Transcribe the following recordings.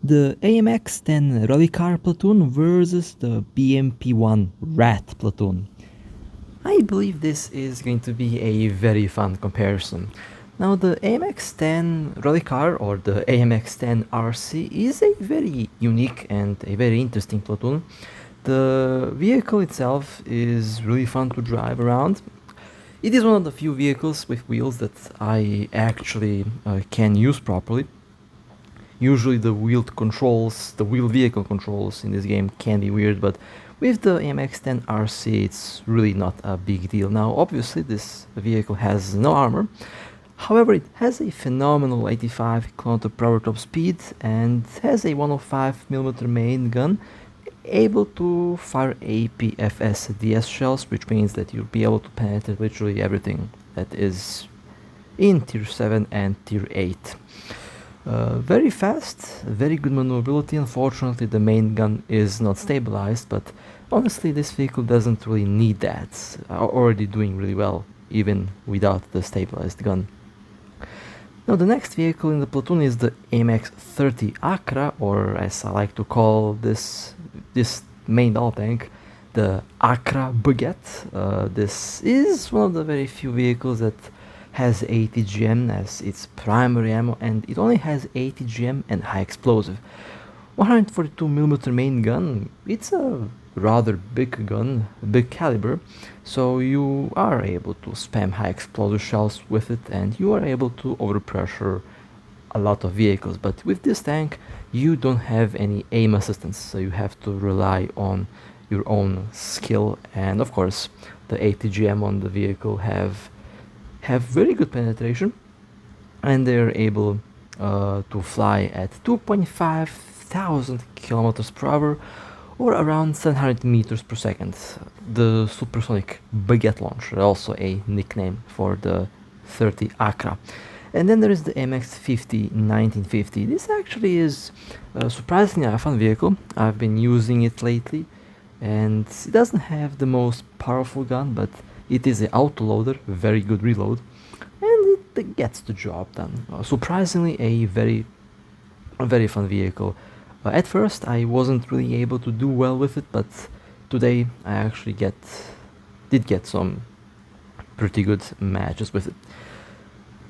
The AMX-10 rally car platoon versus the BMP-1 RAT platoon. I believe this is going to be a very fun comparison. Now the AMX-10 rally car or the AMX-10RC is a very unique and a very interesting platoon. The vehicle itself is really fun to drive around. It is one of the few vehicles with wheels that I actually can use properly. Usually the wheeled controls, the wheel vehicle controls in this game can be weird, but with the AMX-10RC it's really not a big deal. Now obviously this vehicle has no armor, however it has a phenomenal 85 km per hour top speed and has a 105mm main gun able to fire APFS DS shells, which means that you'll be able to penetrate literally everything that is in tier 7 and tier 8. Very fast, very good maneuverability. Unfortunately the main gun is not stabilized, but honestly this vehicle doesn't really need that. Already doing really well even without the stabilized gun. Now the next vehicle in the platoon is the AMX-30 ACRA, or as I like to call this main battle tank, the ACRA Baguette. This is one of the very few vehicles that has 80 GM as its primary ammo, and it only has 80 GM and high explosive. 142mm main gun, it's a rather big gun, big caliber, so you are able to spam high explosive shells with it and you are able to overpressure a lot of vehicles. But with this tank you don't have any aim assistance, so you have to rely on your own skill, and of course the 80 GM on the vehicle have very good penetration, and they're able to fly at 2,500 kilometers per hour or around 700 meters per second. The supersonic baguette launcher, also a nickname for the 30 ACRA. And then there is the MX-50 1950. This actually is surprisingly a fun vehicle. I've been using it lately, and it doesn't have the most powerful gun, but it is an autoloader, very good reload, and it gets the job done. Surprisingly a very fun vehicle. At first I wasn't really able to do well with it, but today I actually did get some pretty good matches with it.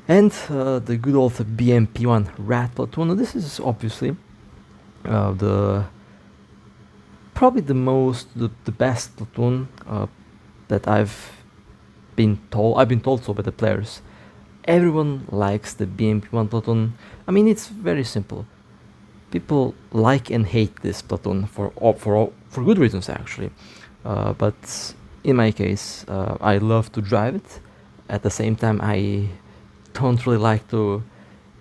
And the good old BMP-1 RAT platoon. This is obviously probably the best platoon that I've been told so by the players. Everyone likes the BMP-1 platoon. I mean, it's very simple. People like and hate this platoon for good reasons actually. But in my case, I love to drive it. At the same time, I don't really like to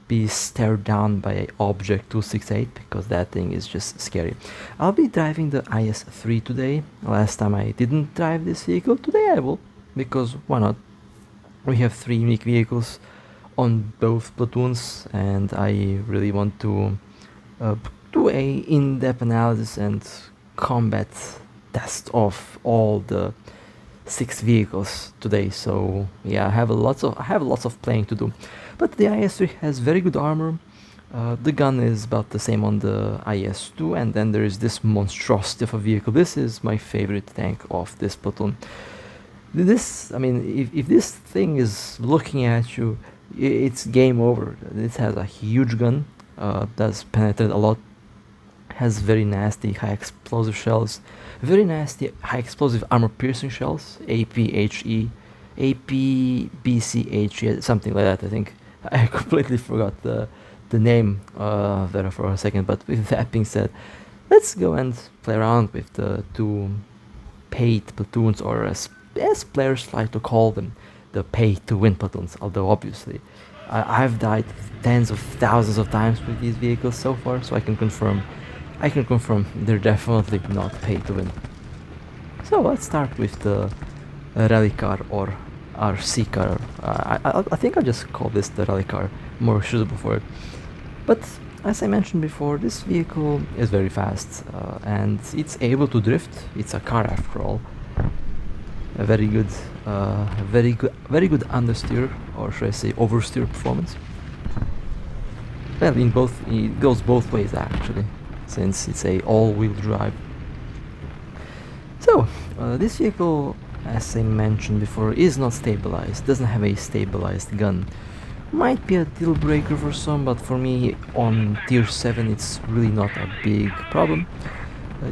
be stared down by an Object 268 because that thing is just scary. I'll be driving the IS-3 today. Last time I didn't drive this vehicle. Today I will, because why not? We have 3 unique vehicles on both platoons, and I really want to do a in-depth analysis and combat test of all the 6 vehicles today. So yeah, I have lots of playing to do. But the IS-3 has very good armor. The gun is about the same on the IS-2, and then there is this monstrosity of a vehicle. This is my favorite tank of this platoon. I mean, if this thing is looking at you, it's game over. It has a huge gun, does penetrate a lot, has very nasty high explosive shells, very nasty high explosive armor piercing shells, APHE, APBCHE, something like that. I think I completely forgot the name there for a second. But with that being said, let's go and play around with the 2 paid platoons, or as players like to call them, the pay-to-win platoons. Although obviously I've died tens of thousands of times with these vehicles so far, so I can confirm they're definitely not pay-to-win. So let's start with the rally car or RC car. I think I'll just call this the rally car, more suitable for it. But as I mentioned before, this vehicle is very fast and it's able to drift. It's a car after all. A very good understeer, or should I say oversteer performance. Well, in both, it goes both ways actually, since it's a all-wheel drive. So, this vehicle, as I mentioned before, is not stabilized, doesn't have a stabilized gun. Might be a deal breaker for some, but for me on tier 7 it's really not a big problem.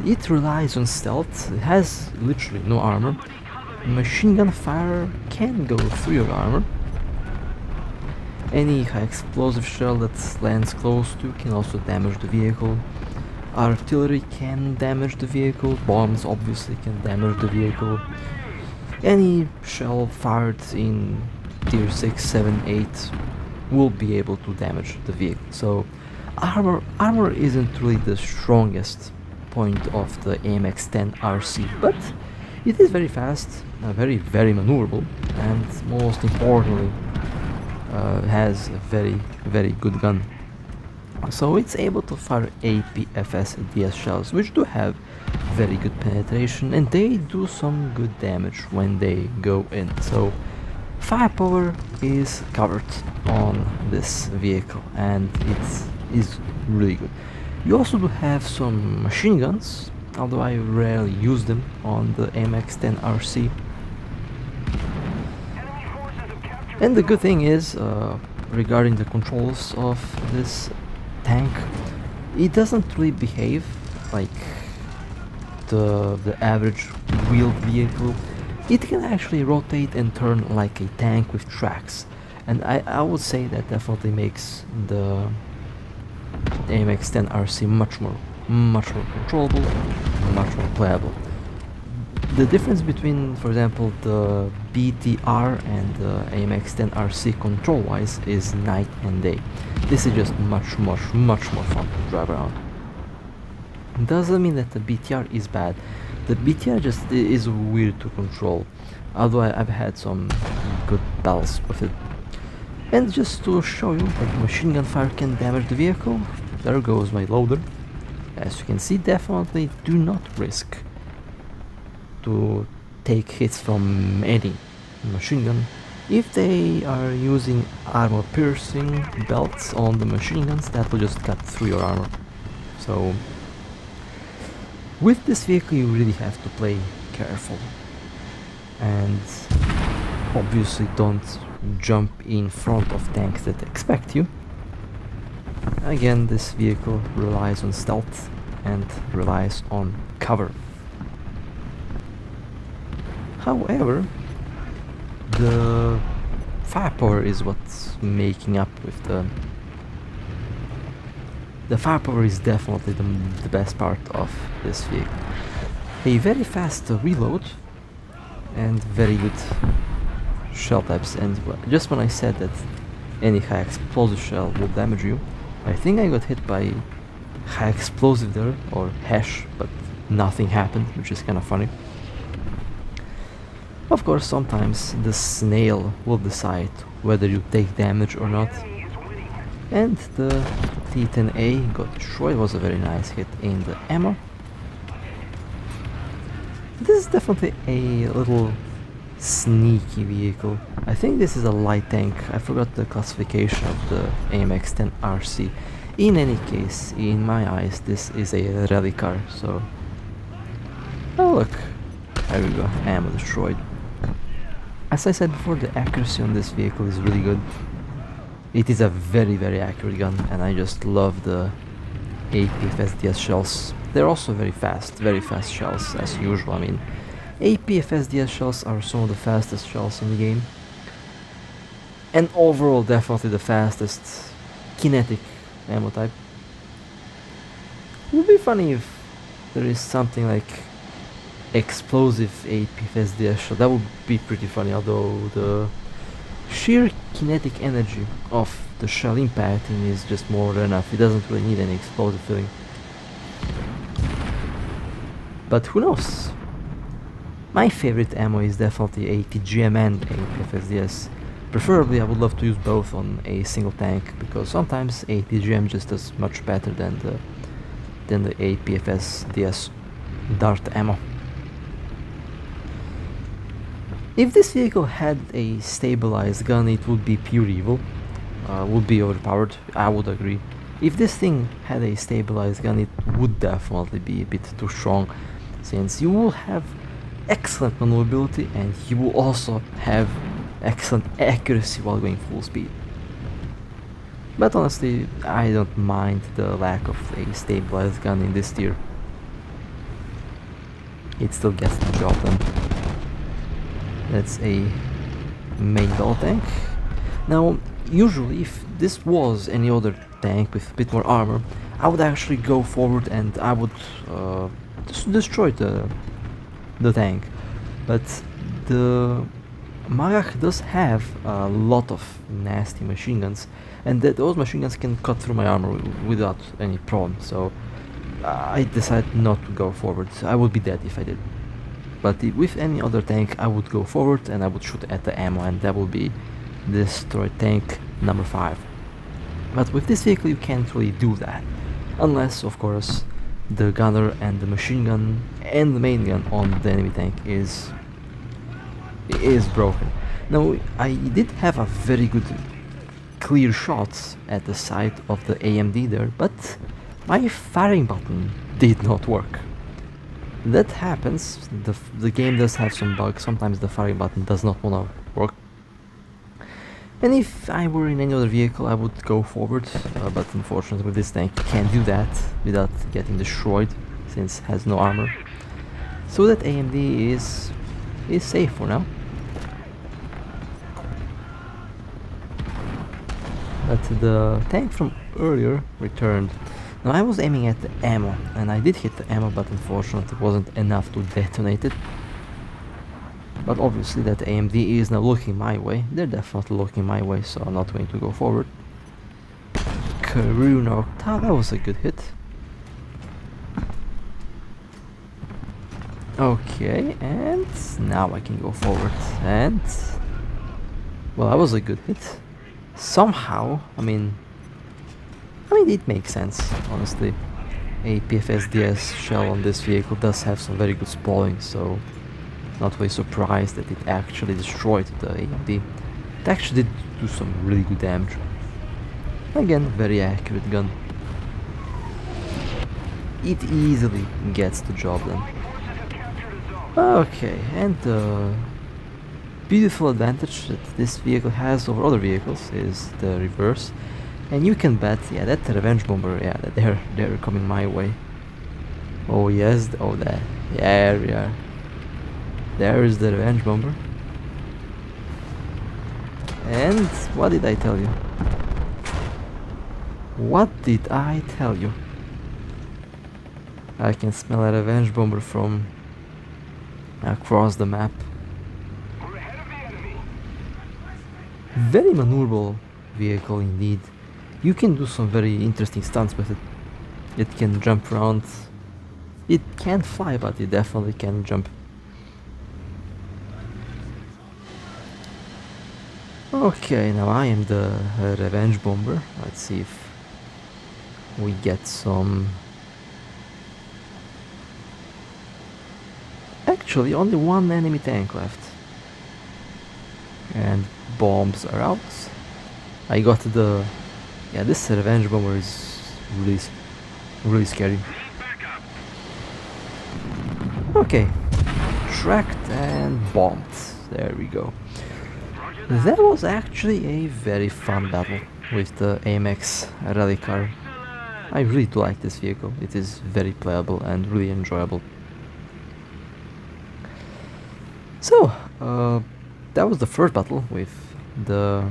It relies on stealth, it has literally no armor. Machine gun fire can go through your armor. Any high explosive shell that lands close to can also damage the vehicle. Artillery can damage the vehicle, bombs obviously can damage the vehicle. Any shell fired in tier 6, 7, 8 will be able to damage the vehicle. So armor isn't really the strongest point of the AMX-10RC, but it is very fast, very maneuverable, and most importantly has a very good gun. So it's able to fire APFS DS shells, which do have very good penetration, and they do some good damage when they go in. So firepower is covered on this vehicle, and it is really good. You also do have some machine guns, although I rarely use them on the AMX-10RC. And the good thing is, regarding the controls of this tank, it doesn't really behave like the average wheeled vehicle. It can actually rotate and turn like a tank with tracks, and I would say that definitely makes the AMX-10RC much more controllable, much more playable. The difference between, for example, the BTR and the AMX-10RC control-wise is night and day. This is just much more fun to drive around. Doesn't mean that the BTR is bad. The BTR just is weird to control, although I've had some good battles with it. And just to show you that machine gun fire can damage the vehicle, there goes my loader. As you can see, definitely do not risk to take hits from any machine gun. If they are using armor piercing belts on the machine guns, that will just cut through your armor. So with this vehicle you really have to play careful, and obviously don't jump in front of tanks that expect you. Again, this vehicle relies on stealth and relies on cover. However, the firepower is what's making up with the firepower is definitely the best part of this vehicle. A very fast reload and very good shell types, and just when I said that any high explosive shell will damage you, I think I got hit by high explosive there, or hash, but nothing happened, which is kind of funny. Of course, sometimes the snail will decide whether you take damage or not, and the T10A got destroyed. Was a very nice hit in the ammo. This is definitely a little sneaky vehicle. I think this is a light tank. I forgot the classification of the AMX-10RC. In any case, in my eyes, this is a rally car, so... Oh look, there we go, ammo destroyed. As I said before, the accuracy on this vehicle is really good. It is a very accurate gun, and I just love the APFS shells. They're also very fast shells as usual. I mean, APFS shells are some of the fastest shells in the game, and overall definitely the fastest kinetic ammo type. It would be funny if there is something like explosive APFS shell. That would be pretty funny, although the sheer kinetic energy of the shell impacting is just more than enough. It doesn't really need any explosive filling. But who knows? My favorite ammo is definitely ATGM and APFS. Preferably I would love to use both on a single tank, because sometimes ATGM just does much better than the APFS dart ammo. If this vehicle had a stabilized gun, it would be pure evil. would be overpowered, I would agree. If this thing had a stabilized gun, it would definitely be a bit too strong, since you will have excellent maneuverability and you will also have excellent accuracy while going full speed. But honestly, I don't mind the lack of a stabilized gun in this tier. It still gets the job done. That's a main battle tank. Now, usually if this was any other tank with a bit more armor, I would actually go forward and I would just destroy the tank. But the Magach does have a lot of nasty machine guns, and those machine guns can cut through my armor without any problem, so I decided not to go forward. I would be dead if I did. But with any other tank, I would go forward and I would shoot at the ammo, and that would be destroy tank number 5. But with this vehicle you can't really do that, unless of course the gunner and the machine gun and the main gun on the enemy tank is broken. Now, I did have a very good clear shots at the side of the AMD there, but my firing button did not work. That happens. The game does have some bugs. Sometimes the firing button does not want to work. And if I were in any other vehicle, I would go forward, but unfortunately with this tank you can't do that without getting destroyed, since it has no armor. So that AMD is safe for now. But the tank from earlier returned. Now I was aiming at the ammo, and I did hit the ammo, but unfortunately it wasn't enough to detonate it. But obviously that AMD is now looking my way. They're definitely looking my way, so I'm not going to go forward. Career knocked. Ah, that was a good hit. Okay, and now I can go forward. And well, that was a good hit. Somehow, I mean it makes sense, honestly. A PFSDS shell on this vehicle does have some very good spalling, so not really surprised that it actually destroyed the AMD. It actually did do some really good damage. Again, very accurate gun. It easily gets the job done. Okay, and the beautiful advantage that this vehicle has over other vehicles is the reverse. And you can bet, yeah, that revenge bomber, yeah, that they're coming my way. Oh yes, oh that, yeah, we are. There is the revenge bomber. And what did I tell you? What did I tell you? I can smell a revenge bomber from across the map. Very maneuverable vehicle indeed. You can do some very interesting stunts with it. It can jump around. It can't fly, but it definitely can jump. Okay, now I am the revenge bomber. Let's see if we get some. Actually, only one enemy tank left. And bombs are out. I got the. Yeah, this revenge bomber is really scary. Okay, tracked and bombed. There we go. That was actually a very fun battle with the AMX rally car. I really do like this vehicle. It is very playable and really enjoyable. So, that was the first battle with the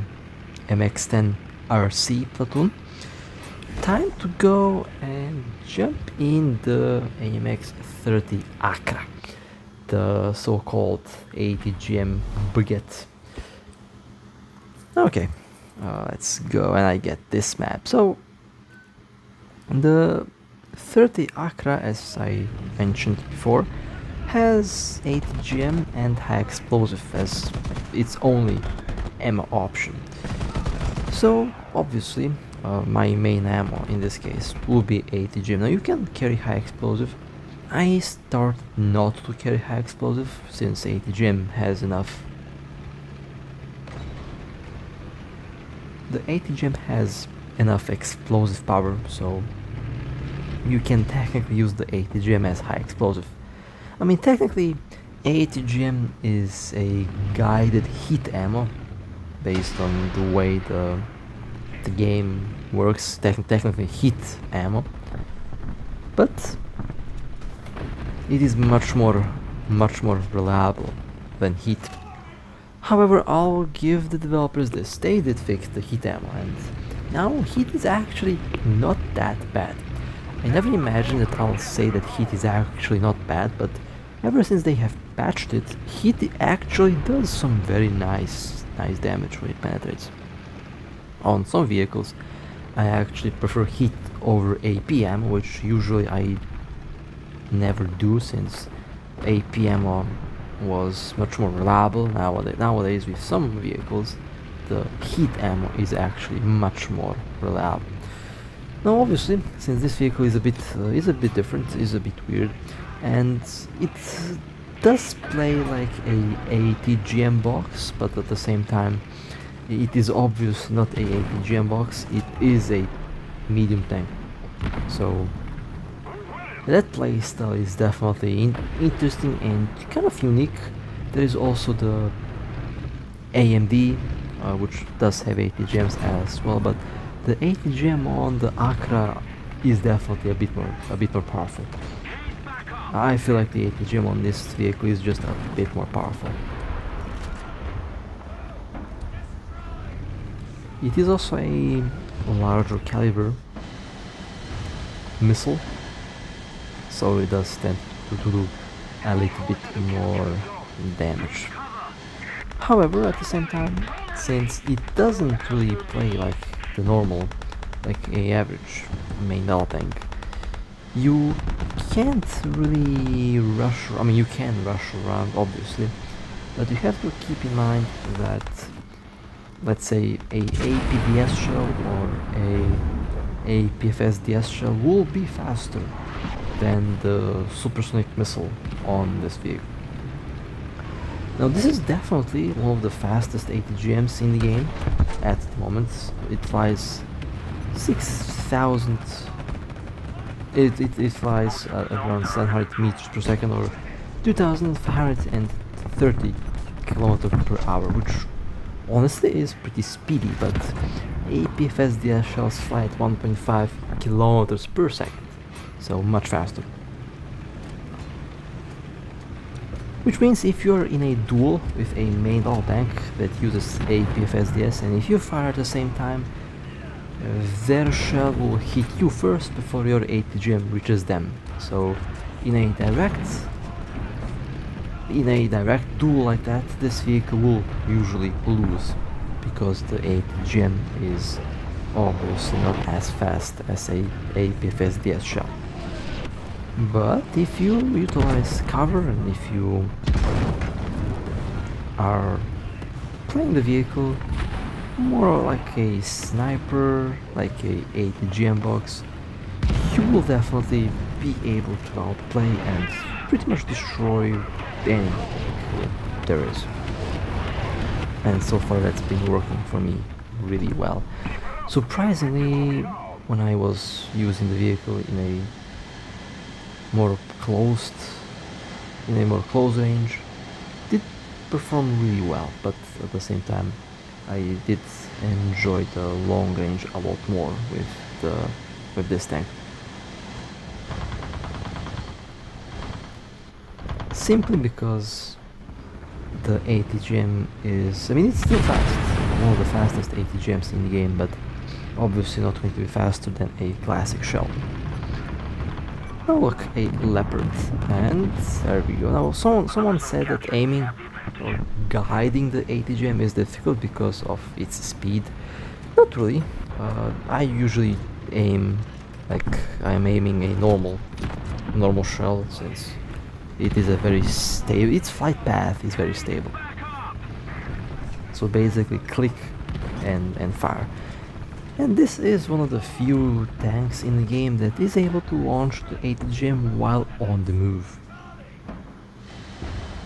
AMX-10RC platoon. Time to go and jump in the AMX-30 ACRA, the so-called ATGM baguette. Okay, let's go, and I get this map. So, the 30 ACRA, as I mentioned before, has ATGM and high explosive as its only ammo option. So, obviously, my main ammo in this case will be ATGM. Now, you can carry high explosive. I start not to carry high explosive since ATGM has enough the ATGM has enough explosive power, so you can technically use the ATGM as high explosive. I mean, technically, ATGM is a guided hit ammo based on the way the game works, technically hit ammo, but it is much more reliable than heat. However, I'll give the developers this. They did fix the heat ammo, and now heat is actually not that bad. I never imagined that I'll say that heat is actually not bad, but ever since they have patched it, heat actually does some very nice damage when it penetrates. On some vehicles, I actually prefer heat over AP ammo, which usually I never do, since AP ammo was much more reliable. Nowadays with some vehicles, the heat ammo is actually much more reliable. Now obviously, since this vehicle is a bit different, is a bit weird, and it does play like a ATGM box, but at the same time it is obvious not a ATGM box, it is a medium tank. So that playstyle is definitely interesting and kind of unique. There is also the AMD, which does have ATGMs as well, but the ATGM on the ACRA is definitely a bit more powerful. I feel like the ATGM on this vehicle is just a bit more powerful. It is also a larger caliber missile, so it does tend to do a little bit more damage. However, at the same time, since it doesn't really play like the normal, like a average main naval tank, you can't really rush. I mean, you can rush around obviously, but you have to keep in mind that, let's say, a APDS shell or a PFSDS shell will be faster than the supersonic missile on this vehicle. Now this is definitely one of the fastest ATGMs in the game at the moment. It flies 6,000. It flies around 700 meters per second, or 2,530 kilometers per hour, which honestly is pretty speedy, but APFSDS shells fly at 1.5 kilometers per second, so much faster. Which means if you're in a duel with a main naval tank that uses APFSDS, and if you fire at the same time, their shell will hit you first before your ATGM reaches them. So in a direct duel like that, this vehicle will usually lose, because the ATGM is obviously not as fast as a APFSDS shell. But if you utilize cover, and if you are playing the vehicle more like a sniper, like a ATGM box, you will definitely be able to outplay and pretty much destroy any there is. And so far that's been working for me really well. Surprisingly, when I was using the vehicle in a more close range, did perform really well, but at the same time I did enjoy the long range a lot more with this tank. Simply because the ATGM is, I mean, it's still fast, one of the fastest ATGMs in the game, but obviously not going to be faster than a classic shell. Now look, a Leopard, and there we go. Now someone said that aiming or guiding the ATGM is difficult because of its speed. Not really. I usually aim like I'm aiming a normal shell, since it is a very stable, its flight path is very stable. So basically click and fire. And this is one of the few tanks in the game that is able to launch the ATGM while on the move,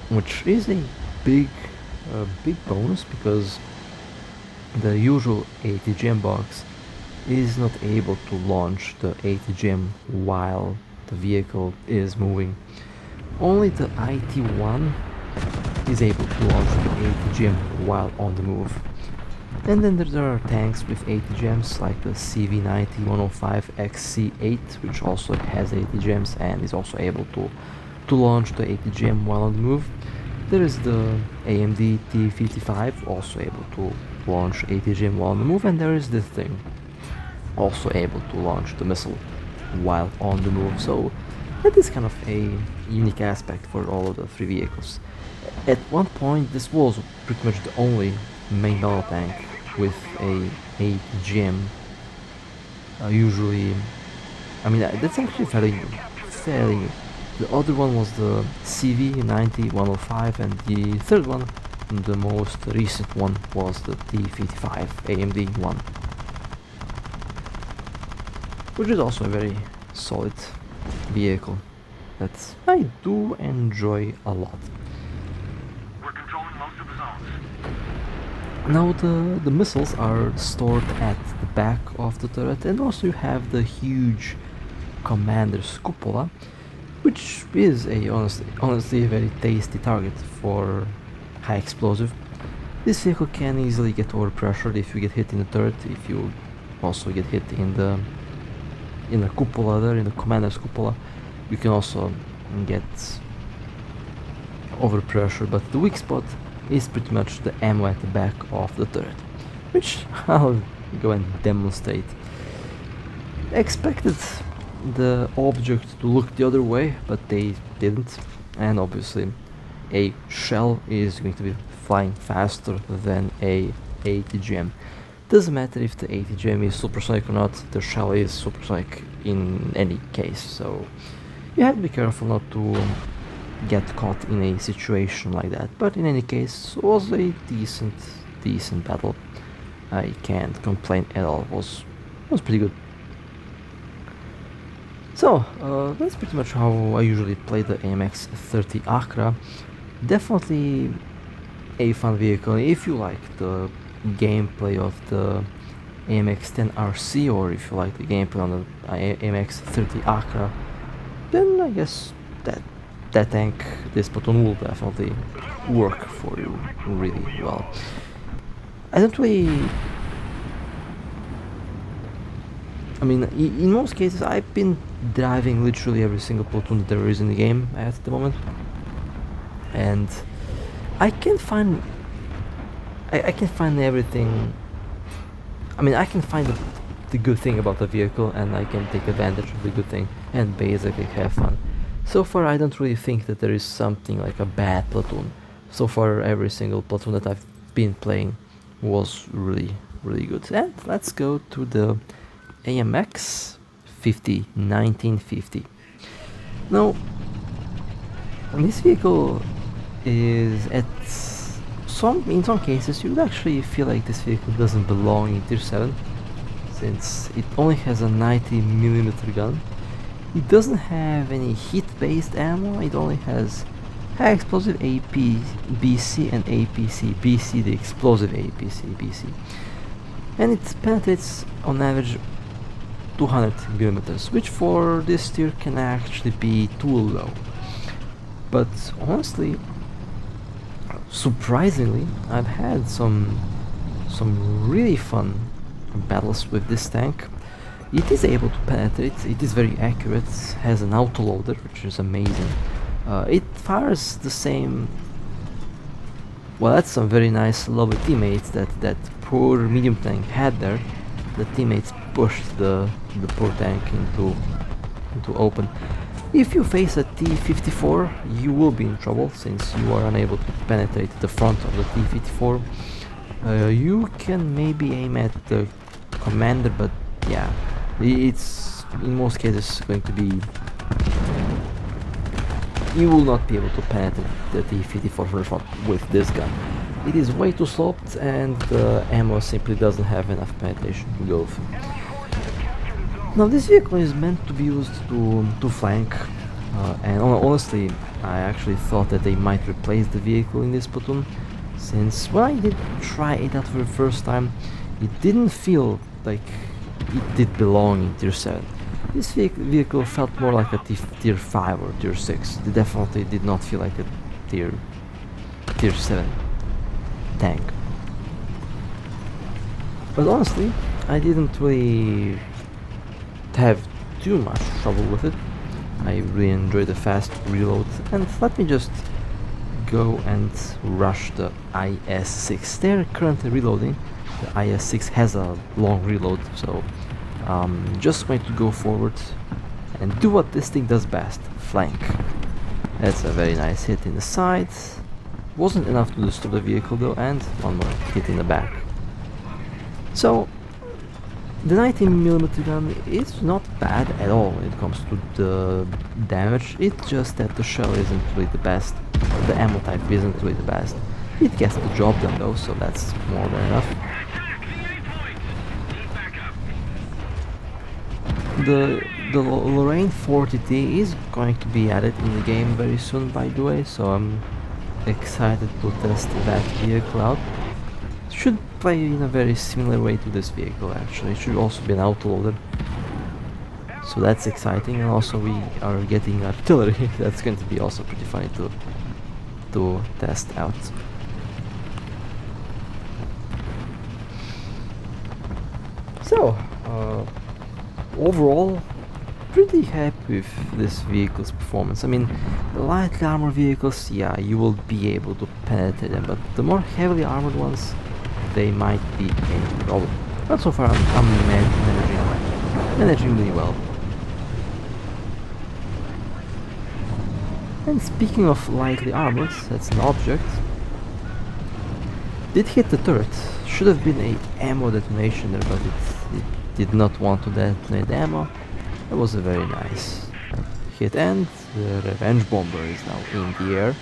which is a big bonus, because the usual ATGM box is not able to launch the ATGM while the vehicle is moving. Only the IT-1 is able to launch the ATGM while on the move. And then there are tanks with ATGMs like the CV90-105XC8, which also has ATGMs and is also able to launch the ATGM while on the move. There is the AMD T55, also able to launch ATGM while on the move, and there is this thing, also able to launch the missile while on the move. So that is kind of a unique aspect for all of the three vehicles. At one point this was pretty much the only main battle tank with a ATGM. Usually, I mean that's actually fairly new. The other one was the CV90-105, and the third one, the most recent one, was the T55 AMD one, which is also a very solid vehicle that I do enjoy a lot. We're controlling most of the zones. Now the missiles are stored at the back of the turret, and also you have the huge commander's cupola, which is honestly a very tasty target for high explosive. This vehicle can easily get overpressured if you get hit in the turret, if you also get hit in the cupola there, in the commander's cupola. You can also get overpressure, but the weak spot is pretty much the ammo at the back of the turret, which I'll go and demonstrate. Expected the object to look the other way, but they didn't, and obviously a shell is going to be flying faster than a ATGM. Doesn't matter if the ATGM is supersonic or not, the shell is supersonic in any case, so you have to be careful not to get caught in a situation like that. But in any case, it was a decent battle. I can't complain at all. It was pretty good. So that's pretty much how I usually play the AMX-30 ACRA. Definitely a fun vehicle if you like the gameplay of the AMX-10RC, or if you like the gameplay on the AMX-30 ACRA, then I guess that tank, this platoon, will definitely work for you really well. I don't really, I mean, in most cases I've been driving literally every single platoon that there is in the game at the moment, and I can find everything. I mean, I can find the good thing about the vehicle, and I can take advantage of the good thing and basically have fun. So far I don't really think that there is something like a bad platoon. So far every single platoon that I've been playing was really good. And let's go to the AMX-50 1950. Now this vehicle is in some cases you would actually feel like this vehicle doesn't belong in Tier 7, since it only has a 90mm gun. It doesn't have any hit-based ammo. It only has high explosive AP, BC, and APC. BC, the explosive APC, BC. And it penetrates on average 200mm, which for this tier can actually be too low. But honestly, surprisingly, I've had some really fun battles with this tank. It is able to penetrate, it is very accurate, has an autoloader, which is amazing. It fires the same. Well, that's some very nice lovely teammates that poor medium tank had there. The teammates pushed the poor tank into open. If you face a T-54, you will be in trouble, since you are unable to penetrate the front of the T-54. You can maybe aim at the commander, but yeah, it's in most cases going to be, you will not be able to penetrate the T-54 from the front with this gun. It is way too sloped, and the ammo simply doesn't have enough penetration to go through. Now this vehicle is meant to be used to flank, and honestly I actually thought that they might replace the vehicle in this platoon, since when I did try it out for the first time, it didn't feel like it did belong in tier 7. This vehicle felt more like a tier 5 or tier 6. It definitely did not feel like a tier 7 tank. But honestly, I didn't really have too much trouble with it. I really enjoyed the fast reload, and let me just go and rush the IS-6. They're currently reloading. The IS-6 has a long reload, so just going to go forward and do what this thing does best, flank. That's a very nice hit in the side. Wasn't enough to destroy the vehicle though, and one more hit in the back. So the 19mm gun is not bad at all when it comes to the damage. It's just that the shell isn't really the best, the ammo type isn't really the best. It gets the job done though, so that's more than enough. The Lorraine 40T is going to be added in the game very soon, by the way, so I'm excited to test that vehicle out. Should play in a very similar way to this vehicle actually. It should also be an autoloader, so that's exciting. And also we are getting artillery. That's going to be also pretty funny to test out. So overall, pretty happy with this vehicle's performance. I mean, the light armor vehicles, yeah, you will be able to penetrate them, but the more heavily armored ones, they might be a problem. But so far I'm managing really well. And speaking of lightly armored, that's an object. Did hit the turret. Should have been a ammo detonation there, but it did not want to detonate the ammo. That was a very nice hit, and the revenge bomber is now in the air.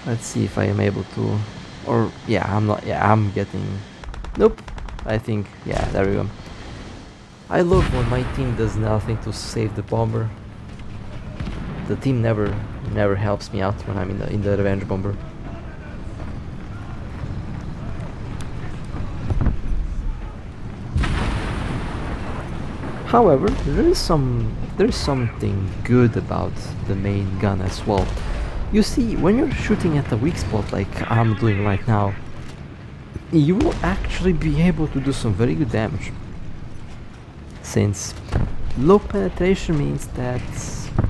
Let's see if I am able to, or yeah, I'm not, yeah, I'm getting, nope, I think, yeah, there we go. I love when my team does nothing to save the bomber. The team never helps me out when I'm in the revenge bomber. However, there is something good about the main gun as well. You see, when you're shooting at a weak spot like I'm doing right now, you will actually be able to do some very good damage. Since low penetration means that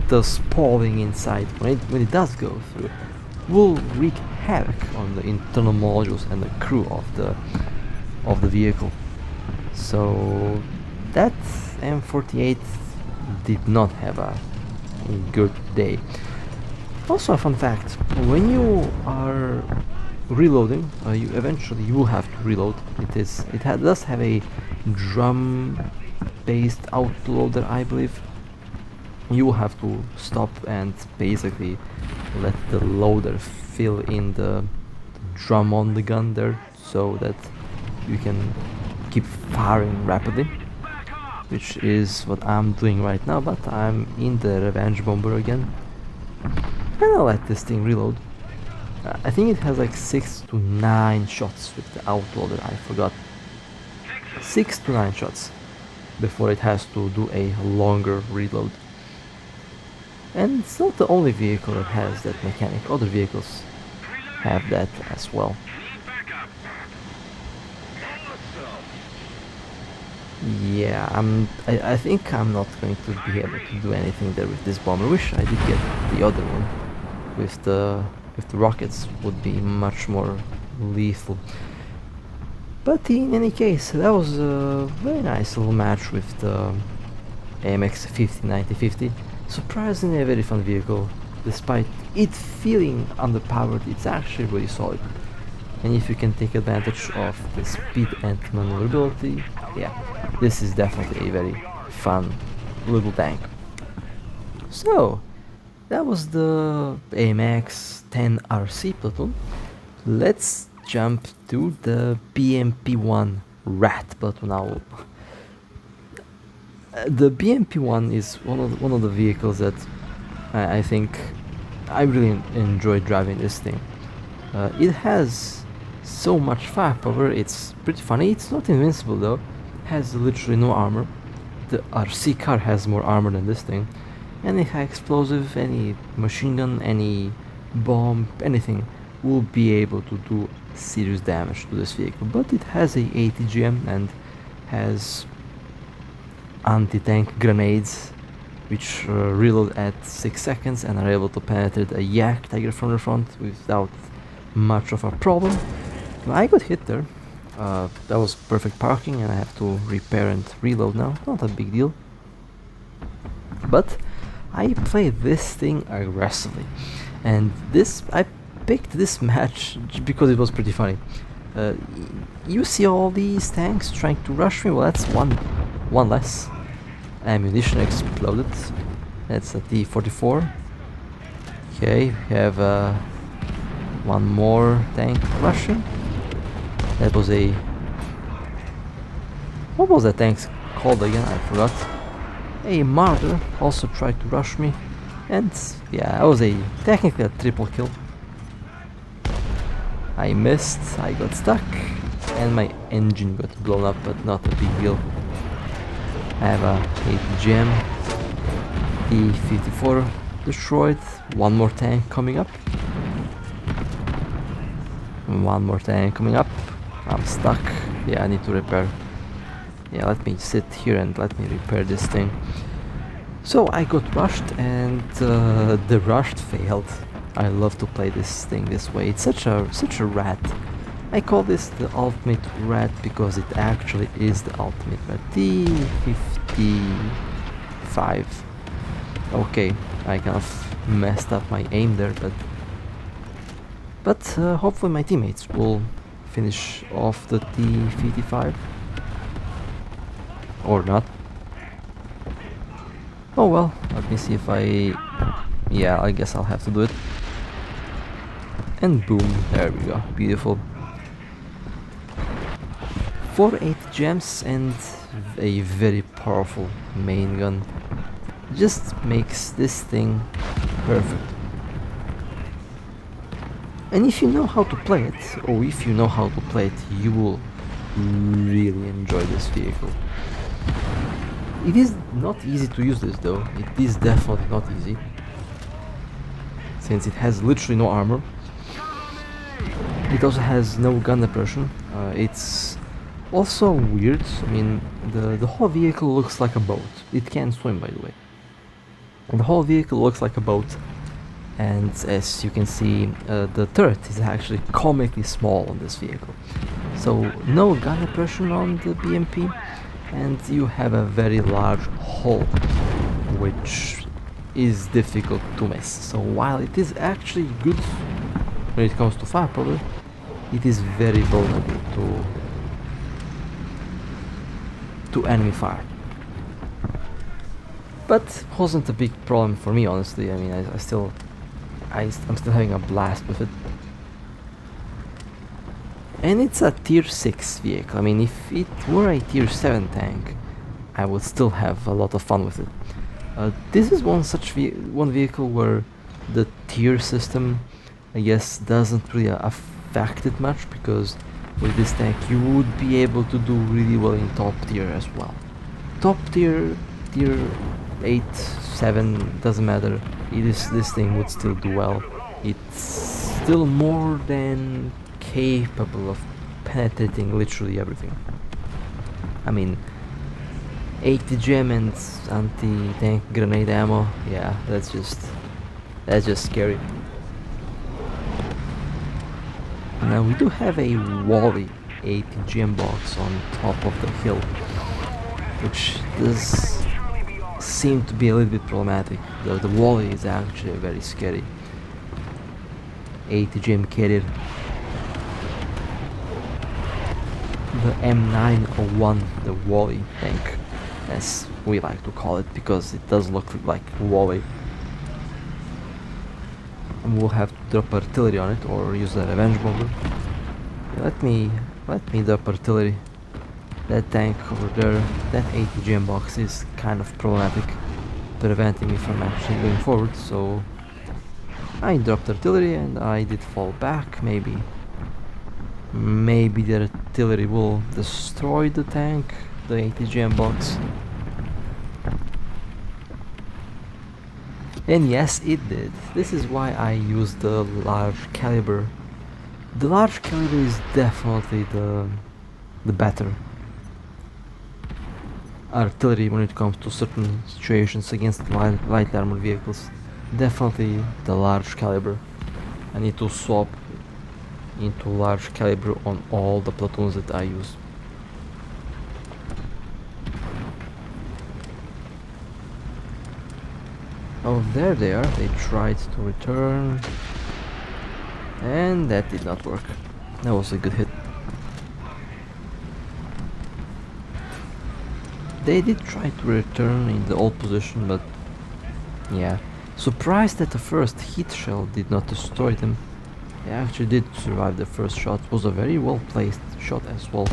the spalling inside, when it does go through, will wreak havoc on the internal modules and the crew of the vehicle. So that M48 did not have a good day. Also a fun fact, when you are reloading, you eventually will have to reload. It does have a drum based autoloader, I believe. You will have to stop and basically let the loader fill in the drum on the gun there, so that you can keep firing rapidly, which is what I'm doing right now. But I'm in the revenge bomber again, and I'll let this thing reload. I think it has like 6 to 9 shots with the autoloader. I forgot, 6 to 9 shots before it has to do a longer reload. And it's not the only vehicle that has that mechanic. Other vehicles have that as well. Yeah, I think I'm not going to be able to do anything there with this bomber. Wish I did get the other one with the rockets, would be much more lethal. But in any case, that was a very nice little match with the AMX-10RC. Surprisingly a very fun vehicle. Despite it feeling underpowered, it's actually really solid. And if you can take advantage of the speed and maneuverability, yeah, this is definitely a very fun little tank. So, that was the AMX-10RC platoon. Let's jump to the BMP-1 RAT platoon now. The BMP-1 is one of the vehicles that I think I really enjoy driving this thing. It has so much firepower, it's pretty funny. It's not invincible though, it has literally no armor. The RC car has more armor than this thing. Any high explosive, any machine gun, any bomb, anything will be able to do serious damage to this vehicle. But it has a ATGM and has anti-tank grenades which reload at 6 seconds and are able to penetrate a Yak Tiger from the front without much of a problem. I got hit there. That was perfect parking and I have to repair and reload now. Not a big deal. But I played this thing aggressively. And I picked this match because it was pretty funny. You see all these tanks trying to rush me? Well, that's one less. Ammunition exploded. That's a T-44. Okay, we have one more tank rushing. That was a... What was that tank called again? I forgot. A Martyr also tried to rush me. And yeah, that was technically a triple kill. I missed, I got stuck, and my engine got blown up, but not a big deal. I have a ATGM, T-54 destroyed, one more tank coming up. One more tank coming up. I'm stuck. Yeah, I need to repair. Yeah, let me sit here and let me repair this thing. So I got rushed and the rushed failed. I love to play this thing this way. It's such a rat. I call this the ultimate rat because it actually is the ultimate rat. T-55. Okay, I kind of messed up my aim there, but hopefully my teammates will finish off the T-55 or not. Oh well, let me see if yeah, I guess I'll have to do it. And boom, there we go, beautiful. 4 ATGMs and a very powerful main gun just makes this thing perfect. And if you know how to play it, you will really enjoy this vehicle. It is not easy to use this though, it is definitely not easy, since it has literally no armor. It also has no gun depression. It's also weird, I mean, the whole vehicle looks like a boat. It can swim, by the way. And the whole vehicle looks like a boat, and as you can see, the turret is actually comically small on this vehicle. So no gun depression on the BMP, and you have a very large hull, which is difficult to miss. So while it is actually good when it comes to firepower, it is very vulnerable to enemy fire. But wasn't a big problem for me, honestly. I mean, I'm still having a blast with it. And it's a tier 6 vehicle. I mean, if it were a tier 7 tank, I would still have a lot of fun with it. This is one vehicle where the tier system, I guess, doesn't really affect it much, because with this tank you would be able to do really well in top tier as well. Top tier, tier 8, 7, doesn't matter. This thing would still do well. It's still more than capable of penetrating literally everything. I mean, ATGM and anti-tank grenade ammo, yeah, that's just scary. Now we do have a Wally ATGM box on top of the hill, which does seem to be a little bit problematic. The Wally is actually very scary ATGM carrier. The M901, the Wally tank, as we like to call it, because it does look like Wally. And we'll have to drop artillery on it or use the revenge bomber. Let me drop artillery. That tank over there, that ATGM box is kind of problematic, preventing me from actually going forward, so I dropped artillery and I did fall back, maybe. Maybe the artillery will destroy the tank, the ATGM box. And yes, it did. This is why I used the large caliber. The large caliber is definitely the better artillery when it comes to certain situations against light armored vehicles. Definitely the large caliber. I need to swap into large caliber on all the platoons that I use. Oh, there they are. They tried to return, and that did not work. That was a good hit. They did try to return in the old position, but yeah. Surprised that the first heat shell did not destroy them. They actually did survive the first shot. It was a very well placed shot as well.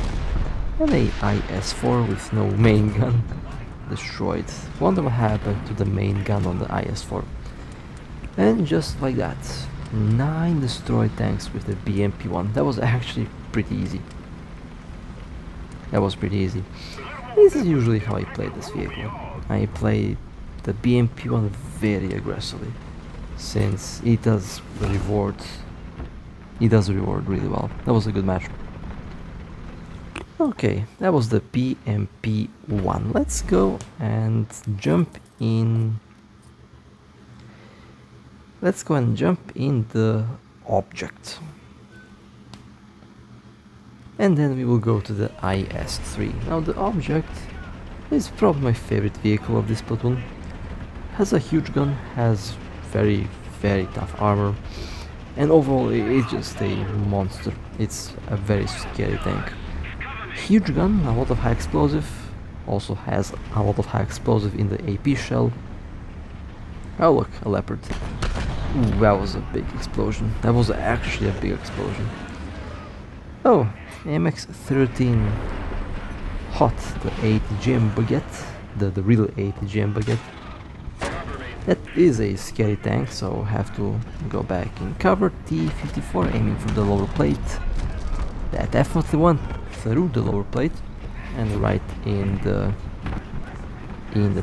And a IS-4 with no main gun destroyed. Wonder what happened to the main gun on the IS-4. And just like that, 9 destroyed tanks with the BMP-1. That was actually pretty easy. That was pretty easy. This is usually how I play this vehicle. I play the BMP-1 very aggressively, since it does reward really well. That was a good match. Okay, that was the BMP-1. Let's go and jump in. Let's go and jump in the object. And then we will go to the IS-3. Now the object is probably my favorite vehicle of this platoon. Has a huge gun, has very tough armor, and overall it's just a monster. It's a very scary tank. Huge gun, a lot of high explosive, also has a lot of high explosive in the AP shell. Oh look, a leopard. Ooh, that was a big explosion. That was actually a big explosion. Oh, AMX-13 hot, the ATGM baguette, the real ATGM baguette. That is a scary tank, so have to go back in cover. T-54 aiming for the lower plate. That definitely went through the lower plate and right in the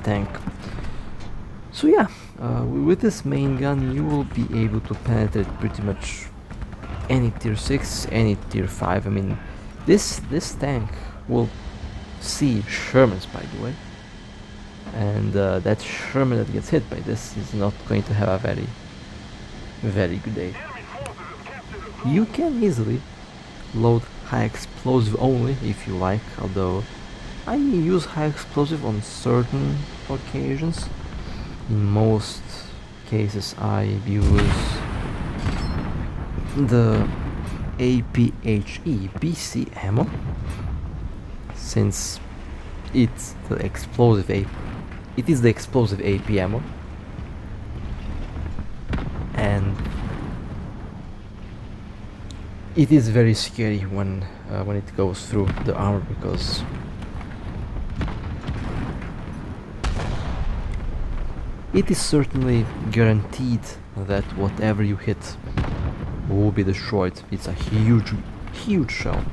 tank. So yeah, with this main gun you will be able to penetrate pretty much any tier 6, any tier 5. I mean, this tank will see Shermans, by the way. And that Sherman that gets hit by this is not going to have a very good day. You can easily load high explosive only if you like, although I use high explosive on certain occasions. In most cases I use the APHE BC ammo, since it's the explosive AP. It is the explosive AP ammo, and it is very scary when it goes through the armor, because it is certainly guaranteed that whatever you hit will be destroyed. It's a huge shell,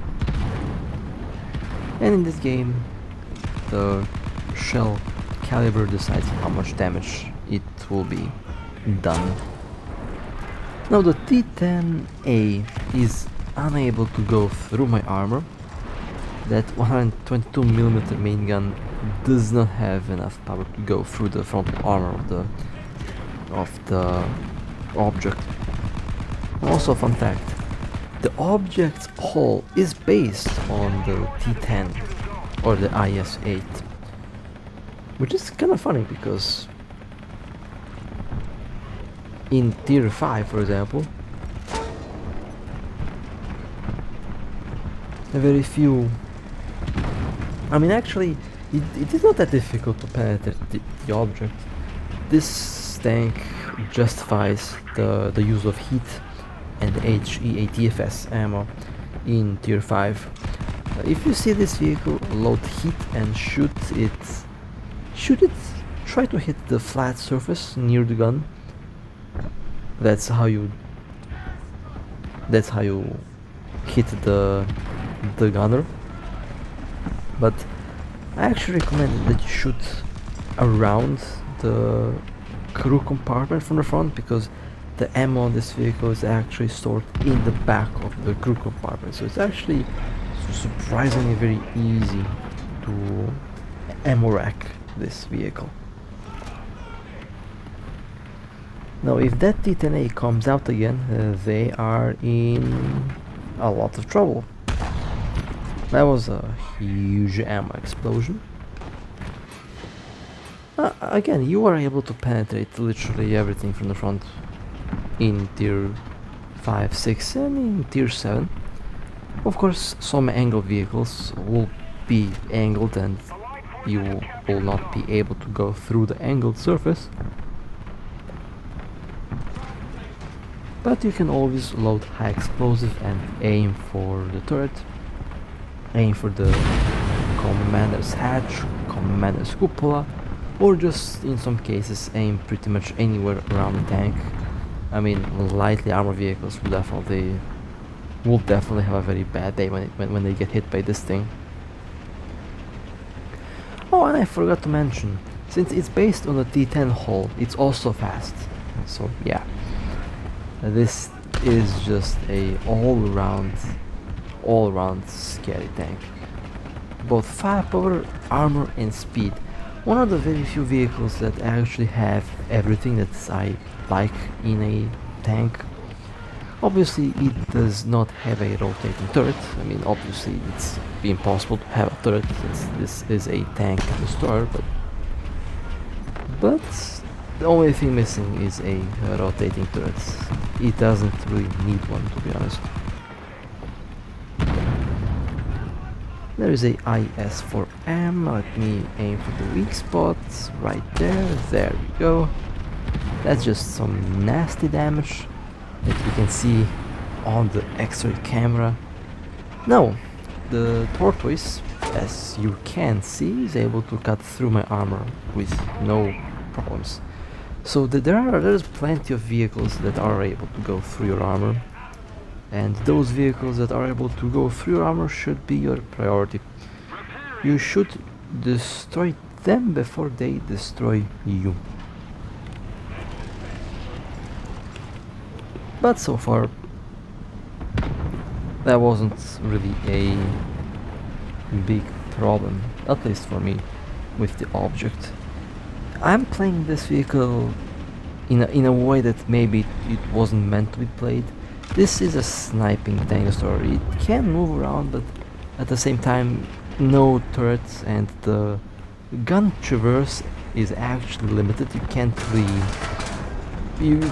and in this game the shell caliber decides how much damage it will be done. Now the T-10A is unable to go through my armor. That 122mm main gun does not have enough power to go through the frontal armor of the object. Also, fun fact, the object's hull is based on the T-10 or the IS-8, which is kind of funny because in tier 5, for example, very few. I mean, actually, it is not that difficult to penetrate the object. This tank justifies the use of heat and HE ATFS ammo in tier 5. If you see this vehicle, load heat and shoot it. Try to hit the flat surface near the gun. That's how you hit the gunner. But I actually recommend that you shoot around the crew compartment from the front, because the ammo on this vehicle is actually stored in the back of the crew compartment, so it's actually surprisingly very easy to ammo rack this vehicle. Now if that T-10A comes out again, they are in a lot of trouble. That was a huge ammo explosion. Again, you are able to penetrate literally everything from the front in tier 5, 6 and in tier 7. Of course, some angled vehicles will be angled and you will not be able to go through the angled surface. But you can always load high explosive and aim for the turret, aim for the commander's hatch, commander's cupola, or just in some cases aim pretty much anywhere around the tank. I mean, lightly armored vehicles will definitely have a very bad day when they get hit by this thing. Oh, and I forgot to mention, since it's based on a T10 hull, it's also fast. So yeah, this is just a all-around scary tank. Both firepower, armor and speed. One of the very few vehicles that actually have everything that I like in a tank. Obviously it does not have a rotating turret. I mean, obviously it's impossible to have a turret since this is a tank destroyer, but the only thing missing is a rotating turret. It doesn't really need one, to be honest. There is a IS-4M. Let me aim for the weak spot right there. There we go. That's just some nasty damage that you can see on the X-ray camera. Now, the tortoise, as you can see, is able to cut through my armor with no problems. So there's plenty of vehicles that are able to go through your armor, and those vehicles that are able to go through your armor should be your priority. You should destroy them before they destroy you. But so far, that wasn't really a big problem, at least for me, with the object. I'm playing this vehicle in a way that maybe it wasn't meant to be played. This is a sniping tank destroyer. It can move around, but at the same time, no turrets, and the gun traverse is actually limited. You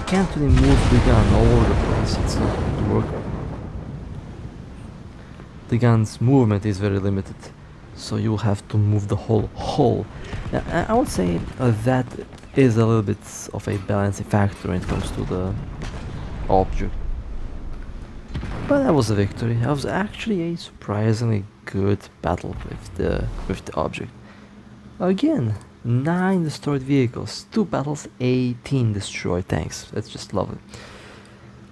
can't really move the gun all over the place. It's not going to work. The gun's movement is very limited, so you'll have to move the whole hull. Now, I would say that is a little bit of a balancing factor when it comes to the object. But that was a victory. That was actually a surprisingly good battle with the object. Again, 9 destroyed vehicles, 2 battles, 18 destroyed tanks. That's just lovely.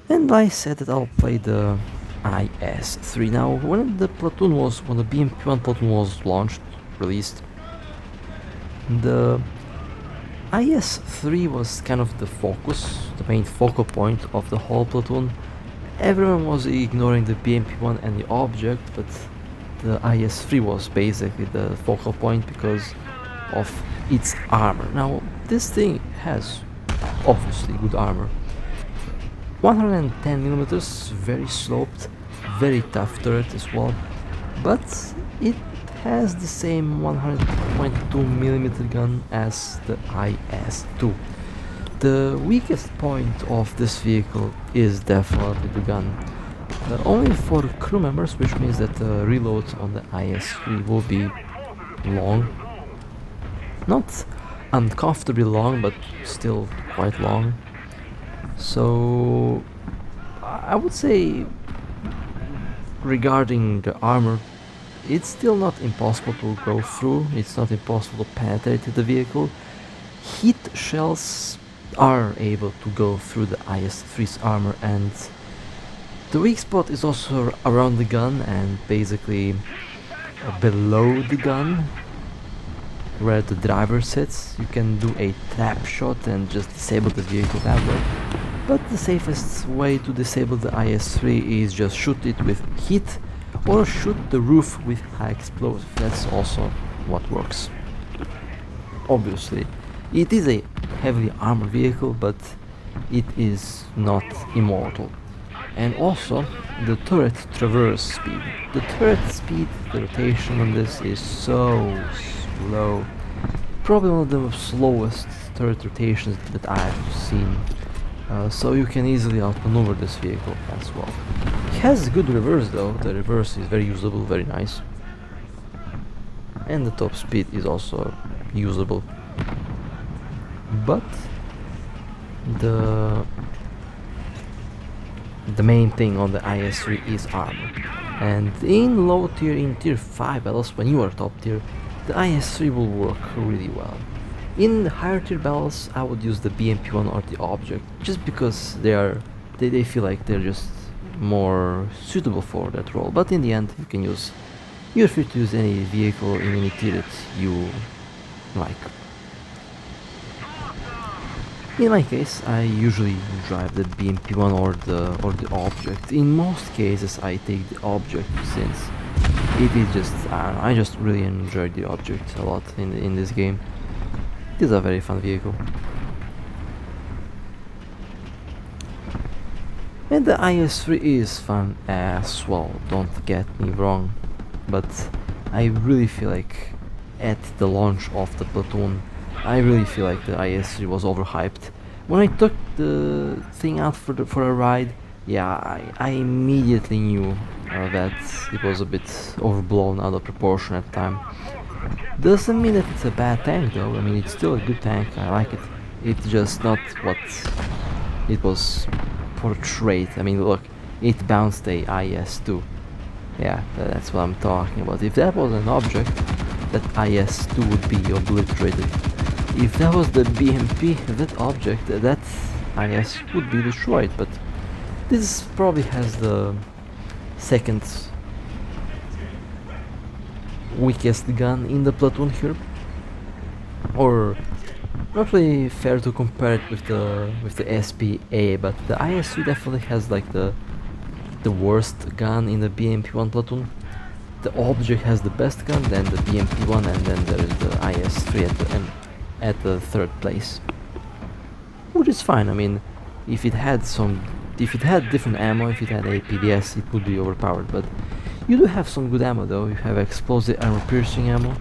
And I said that I'll play the IS-3. Now, when the BMP-1 platoon was released, the IS-3 was kind of the main focal point of the whole platoon. Everyone was ignoring the BMP-1 and the object, but the IS-3 was basically the focal point because of its armor. Now, this thing has obviously good armor. 110mm, very sloped, very tough turret as well, but it has the same 100.2mm gun as the IS-2. The weakest point of this vehicle is definitely the gun. Only for crew members, which means that the reload on the IS-3 will be long. Not uncomfortably long, but still quite long. So I would say, regarding the armor, it's still not impossible to go through. It's not impossible to penetrate the vehicle. Hit shells are able to go through the IS-3's armor, and the weak spot is also around the gun and basically below the gun where the driver sits. You can do a trap shot and just disable the vehicle that way, but the safest way to disable the IS-3 is just shoot it with heat or shoot the roof with high explosive. That's also what works. Obviously, it is a heavily armored vehicle, but it is not immortal. And also, the turret traverse speed. The turret speed, the rotation on this is so slow. Probably one of the slowest turret rotations that I've seen. So you can easily outmaneuver this vehicle as well. It has good reverse though. The reverse is very usable, very nice. And the top speed is also usable. But the main thing on the IS-3 is armor. And in low tier, in tier 5 battles, when you are top tier, the IS-3 will work really well. In higher tier battles, I would use the BMP-1 or the object, just because they feel like they're just more suitable for that role. But in the end, you're free to use any vehicle in any tier that you like. In my case, I usually drive the BMP-1 or the object. In most cases, I take the object, since it is just, I just really enjoy the object a lot in this game. It is a very fun vehicle. And the IS-3 is fun as well, don't get me wrong, but I really feel like at the launch of the Platoon, I really feel like the IS-3 was overhyped. When I took the thing out for a ride, yeah, I immediately knew that it was a bit overblown, out of proportion at the time. Doesn't mean that it's a bad tank though. I mean, it's still a good tank, I like it. It's just not what it was portrayed. I mean, look, it bounced a IS-2. Yeah, that's what I'm talking about. If that was an object, that IS-2 would be obliterated. If that was the BMP, that object, that IS would be destroyed. But this probably has the second weakest gun in the Platoon here, or not really fair to compare it with the SPA, but the IS-3 definitely has like the worst gun in the BMP-1 Platoon. The object has the best gun, then the BMP-1, and then there is the IS-3 at the third place, which is fine. I mean, if it had different ammo, if it had APDS, it would be overpowered, but you do have some good ammo though. You have explosive armor piercing ammo,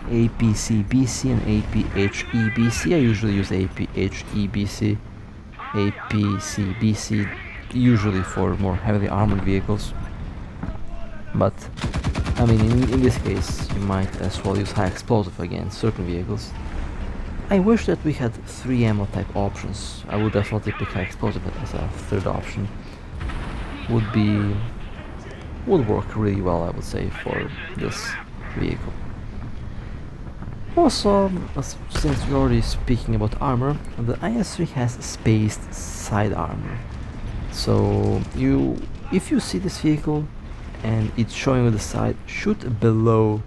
APC-BC and APHE-BC. I usually use APHE-BC, APC-BC usually for more heavily armored vehicles, but I mean, in this case you might as well use high explosive against certain vehicles. I wish that we had 3 ammo type options. I would definitely pick high explosive as a third option. Would work really well, I would say, for this vehicle. Also, since we're already speaking about armor, the IS-3 has spaced side armor. So if you see this vehicle and it's showing on the side, shoot below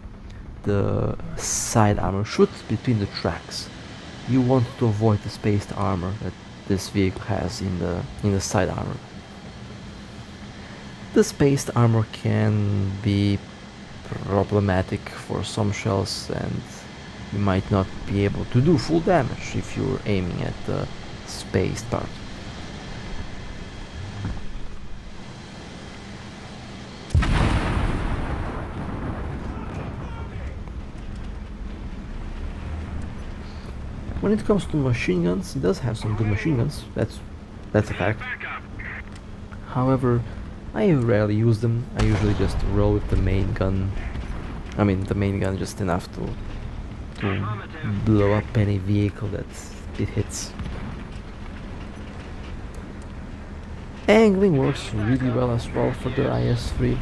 the side armor, shoot between the tracks. You want to avoid the spaced armor that this vehicle has in the side armor. The spaced armor can be problematic for some shells, and you might not be able to do full damage if you're aiming at the spaced part. When it comes to machine guns, it does have some good machine guns, that's a fact. However, I rarely use them. I usually just roll with the main gun. I mean, the main gun just enough to blow up any vehicle that it hits. Angling works really well as well for the IS-3,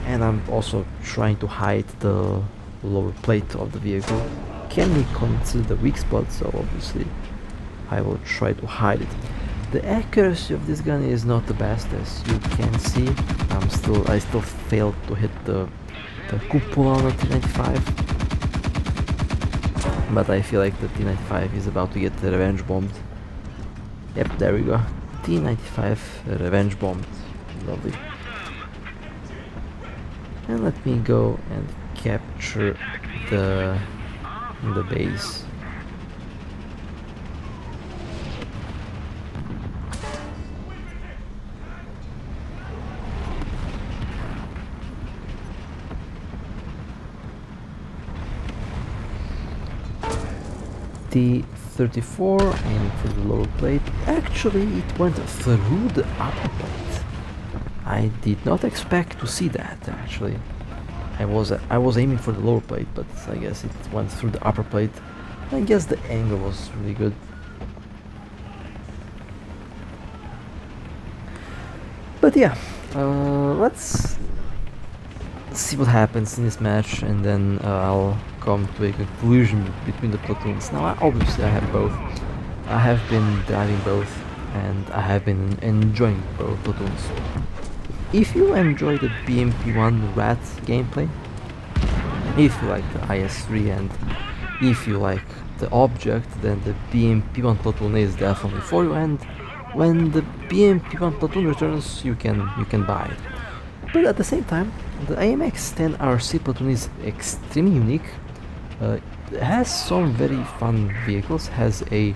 and I'm also trying to hide the lower plate of the vehicle. Can be considered a weak spot, so obviously I will try to hide it. The accuracy of this gun is not the best, as you can see. I still failed to hit the cupola on the T95, but I feel like the T95 is about to get revenge bombed. Yep, there we go. T95 revenge bombed. Lovely. And let me go and capture the base. T34 and for the lower plate. Actually, it went through the upper plate. I did not expect to see that. Actually, I was aiming for the lower plate, but I guess it went through the upper plate. I guess the angle was really good. But yeah, let's see what happens in this match, and then I'll come to a conclusion between the platoons. Now, obviously, I have both. I have been driving both, and I have been enjoying both platoons. If you enjoy the BMP-1 RAT gameplay, if you like the IS-3, and if you like the object, then the BMP-1 platoon is definitely for you. And when the BMP-1 platoon returns, you can buy it. But at the same time, the AMX-10RC platoon is extremely unique. It has some very fun vehicles. Has a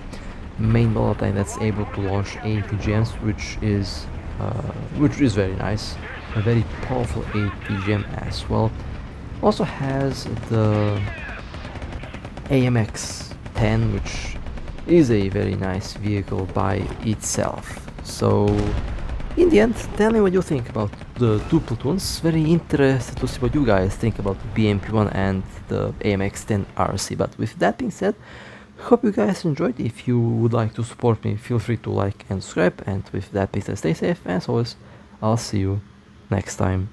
main volatile that's able to launch ATGMs, which is very nice. A very powerful ATGM as well. Also has the AMX-10, which is a very nice vehicle by itself. So in the end, tell me what you think about the two platoons. Very interested to see what you guys think about the BMP-1 and the AMX-10RC. But with that being said, hope you guys enjoyed. If you would like to support me, feel free to like and subscribe. And with that being said, stay safe. As always, I'll see you next time.